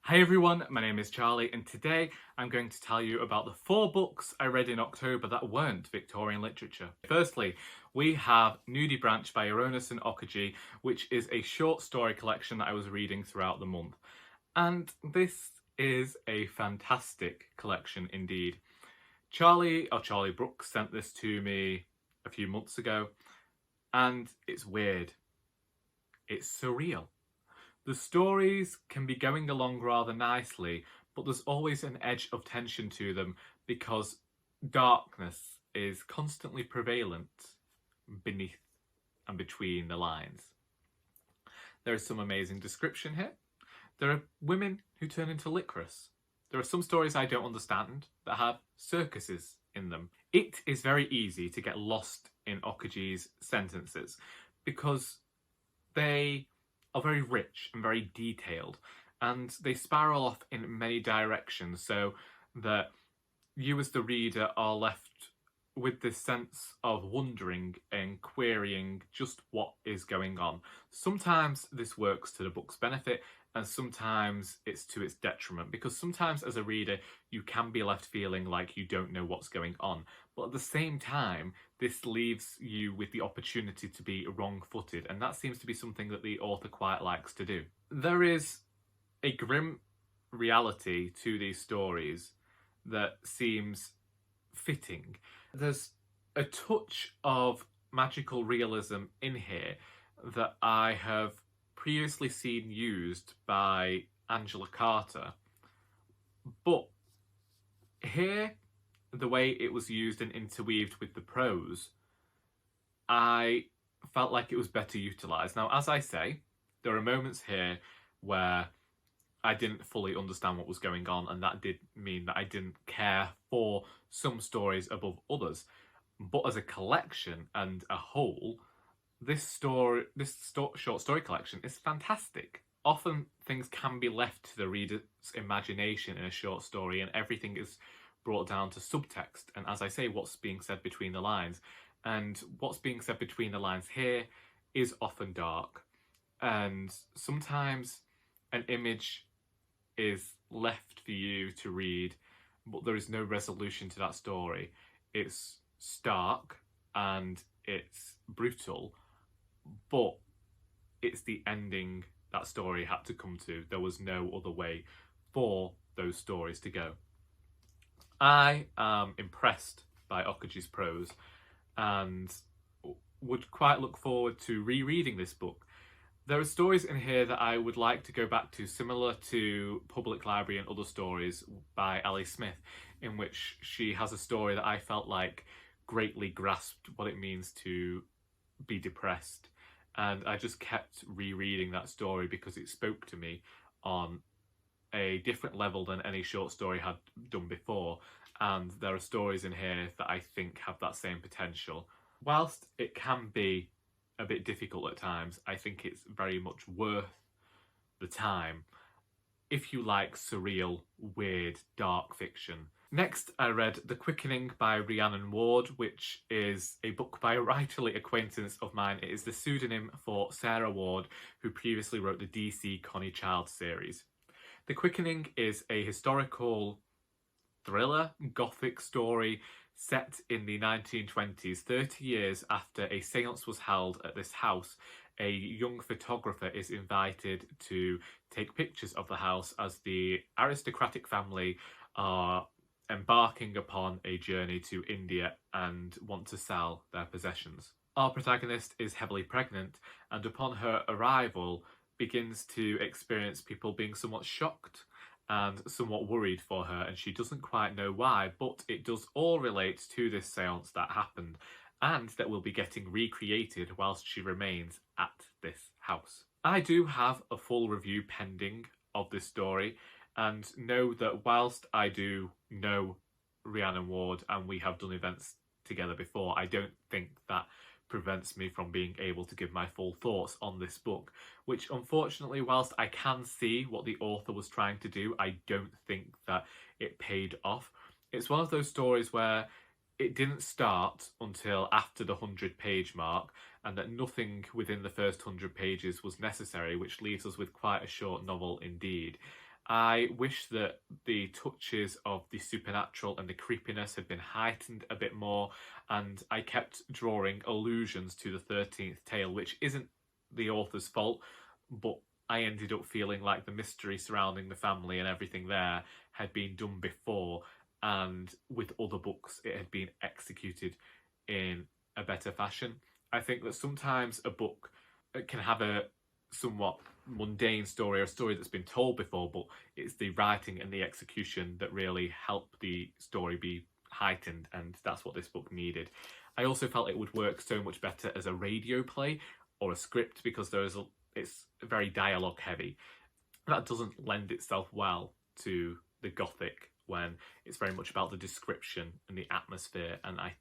Hi everyone, my name is Charlie and today I'm going to tell you about the 4 books I read in October that weren't Victorian literature. Firstly, we have Nudie Branch by Irenosen Okojie, which is a short story collection that I was reading throughout the month. And this is a fantastic collection indeed. Charlie Brooks sent this to me a few months ago and it's weird. It's surreal. The stories can be going along rather nicely, but there's always an edge of tension to them because darkness is constantly prevalent beneath and between the lines. There is some amazing description here. There are women who turn into licorice. There are some stories I don't understand that have circuses in them. It is very easy to get lost in Okojie's sentences because they are very rich and very detailed, and they spiral off in many directions so that you as the reader are left with this sense of wondering and querying just what is going on. Sometimes this works to the book's benefit and sometimes it's to its detriment, because sometimes as a reader you can be left feeling like you don't know what's going on, but at the same time this leaves you with the opportunity to be wrong-footed, and that seems to be something that the author quite likes to do. There is a grim reality to these stories that seems fitting. There's a touch of magical realism in here that I have previously seen used by Angela Carter, but here, the way it was used and interweaved with the prose, I felt like it was better utilised. Now, as I say, there are moments here where I didn't fully understand what was going on, and that did mean that I didn't care for some stories above others. But as a collection and a whole, this short story collection is fantastic. Often things can be left to the reader's imagination in a short story, and everything is brought down to subtext, and as I say, what's being said between the lines. And what's being said between the lines here is often dark, and sometimes an image is left for you to read, but there is no resolution to that story. It's stark and it's brutal, but it's the ending that story had to come to. There was no other way for those stories to go. I am impressed by Okojie's prose and would quite look forward to rereading this book. There are stories in here that I would like to go back to, similar to Public Library and Other Stories by Ali Smith, in which she has a story that I felt like greatly grasped what it means to be depressed. And I just kept rereading that story because it spoke to me on a different level than any short story had done before. And there are stories in here that I think have that same potential. Whilst it can be a bit difficult at times, I think it's very much worth the time if you like surreal, weird, dark fiction. Next, I read The Quickening by Rhiannon Ward, which is a book by a writerly acquaintance of mine. It is the pseudonym for Sarah Ward, who previously wrote the DC Connie Child series. The Quickening is a historical thriller, gothic story set in the 1920s, 30 years after a séance was held at this house. A young photographer is invited to take pictures of the house as the aristocratic family are embarking upon a journey to India and want to sell their possessions. Our protagonist is heavily pregnant, and upon her arrival begins to experience people being somewhat shocked and somewhat worried for her, and she doesn't quite know why, but it does all relate to this séance that happened and that will be getting recreated whilst she remains at this house. I do have a full review pending of this story, and know that whilst I do know Rhiannon Ward and we have done events together before, I don't think that prevents me from being able to give my full thoughts on this book, which unfortunately, whilst I can see what the author was trying to do, I don't think that it paid off. It's one of those stories where it didn't start until after the 100-page mark, and that nothing within the first 100 pages was necessary, which leaves us with quite a short novel indeed. I wish that the touches of the supernatural and the creepiness had been heightened a bit more, and I kept drawing allusions to the 13th tale, which isn't the author's fault, but I ended up feeling like the mystery surrounding the family and everything there had been done before, and with other books it had been executed in a better fashion. I think that sometimes a book can have a somewhat mundane story or a story that's been told before, but it's the writing and the execution that really help the story be heightened, and that's what this book needed. I also felt it would work so much better as a radio play or a script, because it's very dialogue heavy. That doesn't lend itself well to the Gothic, when it's very much about the description and the atmosphere, and I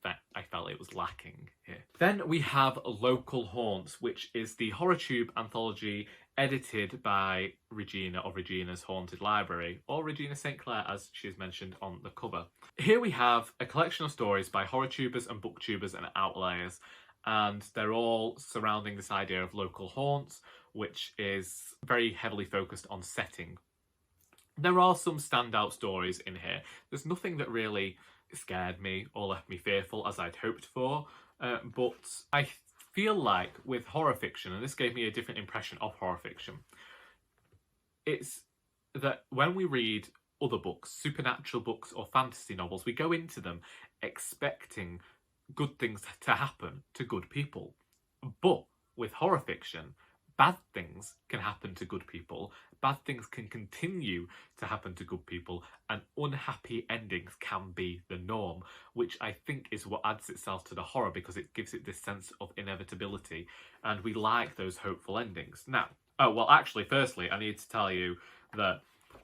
felt it was lacking here. Then we have Local Haunts, which is the HorrorTube anthology edited by Regina of Regina's Haunted Library, or Regina St. Clair as she is mentioned on the cover. Here we have a collection of stories by HorrorTubers and Booktubers and Outliers, and they're all surrounding this idea of local haunts, which is very heavily focused on setting. There are some standout stories in here. There's nothing that really scared me or left me fearful as I'd hoped for, but I feel like with horror fiction, and this gave me a different impression of horror fiction, it's that when we read other books, supernatural books or fantasy novels, we go into them expecting good things to happen to good people. But with horror fiction, bad things can happen to good people, bad things can continue to happen to good people, and unhappy endings can be the norm, which I think is what adds itself to the horror, because it gives it this sense of inevitability, and we like those hopeful endings. Now, actually, firstly, I need to tell you that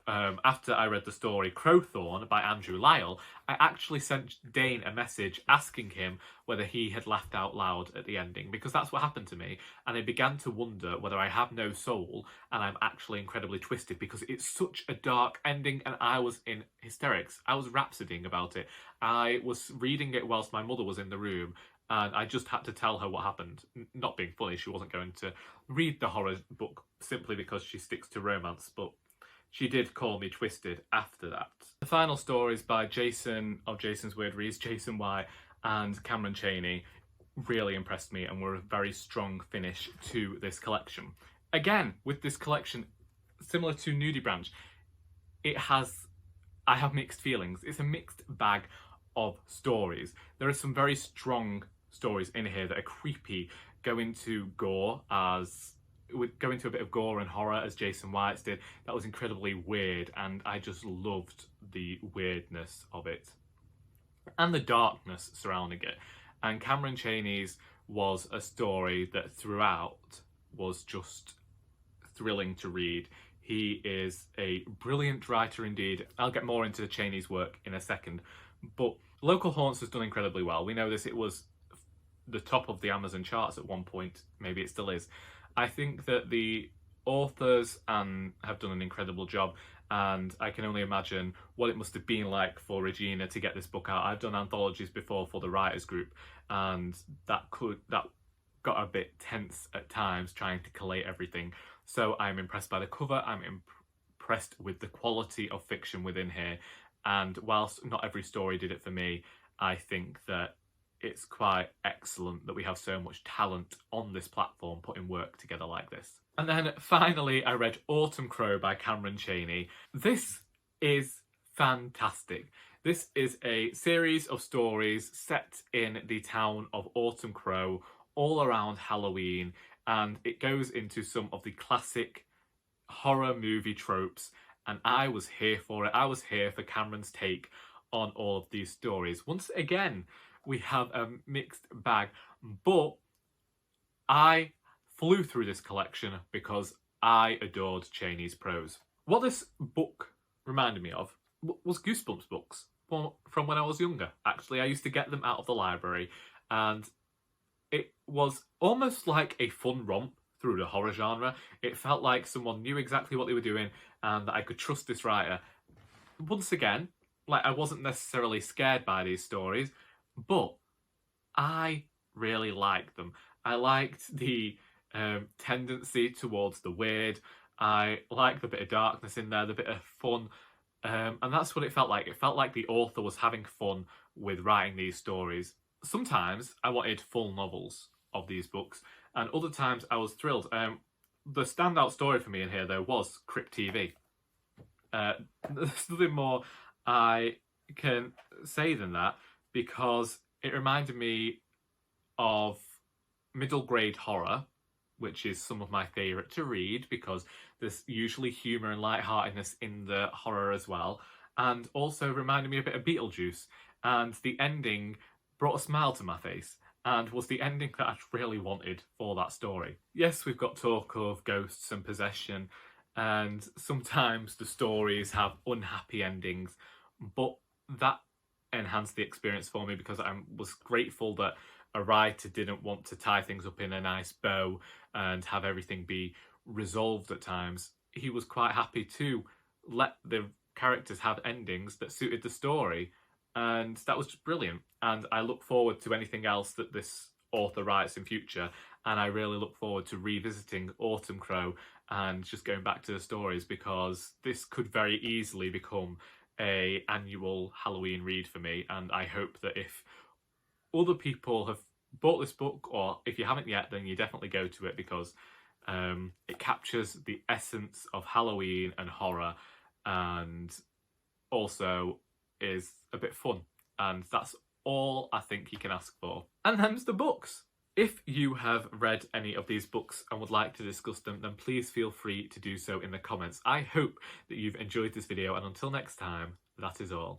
after I read the story Crowthorne by Andrew Lyle, I actually sent Dane a message asking him whether he had laughed out loud at the ending, because that's what happened to me, and I began to wonder whether I have no soul and I'm actually incredibly twisted, because it's such a dark ending and I was in hysterics. I was rhapsodying about it. I was reading it whilst my mother was in the room, and I just had to tell her what happened. Not being funny, she wasn't going to read the horror book simply because she sticks to romance, but she did call me twisted after that. The final stories by Jason of Jason's Weird Reads, Jason White and Cameron Chaney really impressed me and were a very strong finish to this collection. Again, with this collection, similar to Nudie Branch, I have mixed feelings. It's a mixed bag of stories. There are some very strong stories in here that are creepy, go into a bit of gore and horror as Jason White's did. That was incredibly weird, and I just loved the weirdness of it and the darkness surrounding it. And Cameron Chaney's was a story that throughout was just thrilling to read. He is a brilliant writer indeed. I'll get more into Chaney's work in a second, but Local Haunts has done incredibly well. We know this, it was the top of the Amazon charts at one point, maybe it still is. I think that the authors have done an incredible job, and I can only imagine what it must have been like for Regina to get this book out. I've done anthologies before for the writers group, and that got a bit tense at times trying to collate everything. So I'm impressed by the cover, I'm impressed with the quality of fiction within here, and whilst not every story did it for me, I think that it's quite excellent that we have so much talent on this platform putting work together like this. And then finally, I read Autumncrow by Cameron Chaney. This is fantastic. This is a series of stories set in the town of Autumncrow, all around Halloween, and it goes into some of the classic horror movie tropes, and I was here for it. I was here for Cameron's take on all of these stories. Once again, we have a mixed bag, but I flew through this collection because I adored Chaney's prose. What this book reminded me of was Goosebumps books from when I was younger. Actually, I used to get them out of the library, and it was almost like a fun romp through the horror genre. It felt like someone knew exactly what they were doing and that I could trust this writer. Once again, like, I wasn't necessarily scared by these stories, but I really liked them. I liked the tendency towards the weird. I like the bit of darkness in there, the bit of fun, and that's what it felt like. It felt like the author was having fun with writing these stories. Sometimes I wanted full novels of these books, and other times I was thrilled. The standout story for me in here, though, was Crypt TV. There's nothing more I can say than that, because it reminded me of middle grade horror, which is some of my favourite to read because there's usually humour and lightheartedness in the horror as well, and also reminded me a bit of Beetlejuice, and the ending brought a smile to my face and was the ending that I really wanted for that story. Yes, we've got talk of ghosts and possession, and sometimes the stories have unhappy endings, but that enhanced the experience for me because I was grateful that a writer didn't want to tie things up in a nice bow and have everything be resolved at times. He was quite happy to let the characters have endings that suited the story, and that was just brilliant. And I look forward to anything else that this author writes in future, and I really look forward to revisiting Autumncrow and just going back to the stories, because this could very easily become a annual Halloween read for me. And I hope that if other people have bought this book, or if you haven't yet, then you definitely go to it, because it captures the essence of Halloween and horror, and also is a bit fun, and that's all I think you can ask for. And them's the books. If you have read any of these books and would like to discuss them, then please feel free to do so in the comments. I hope that you've enjoyed this video, and until next time, that is all.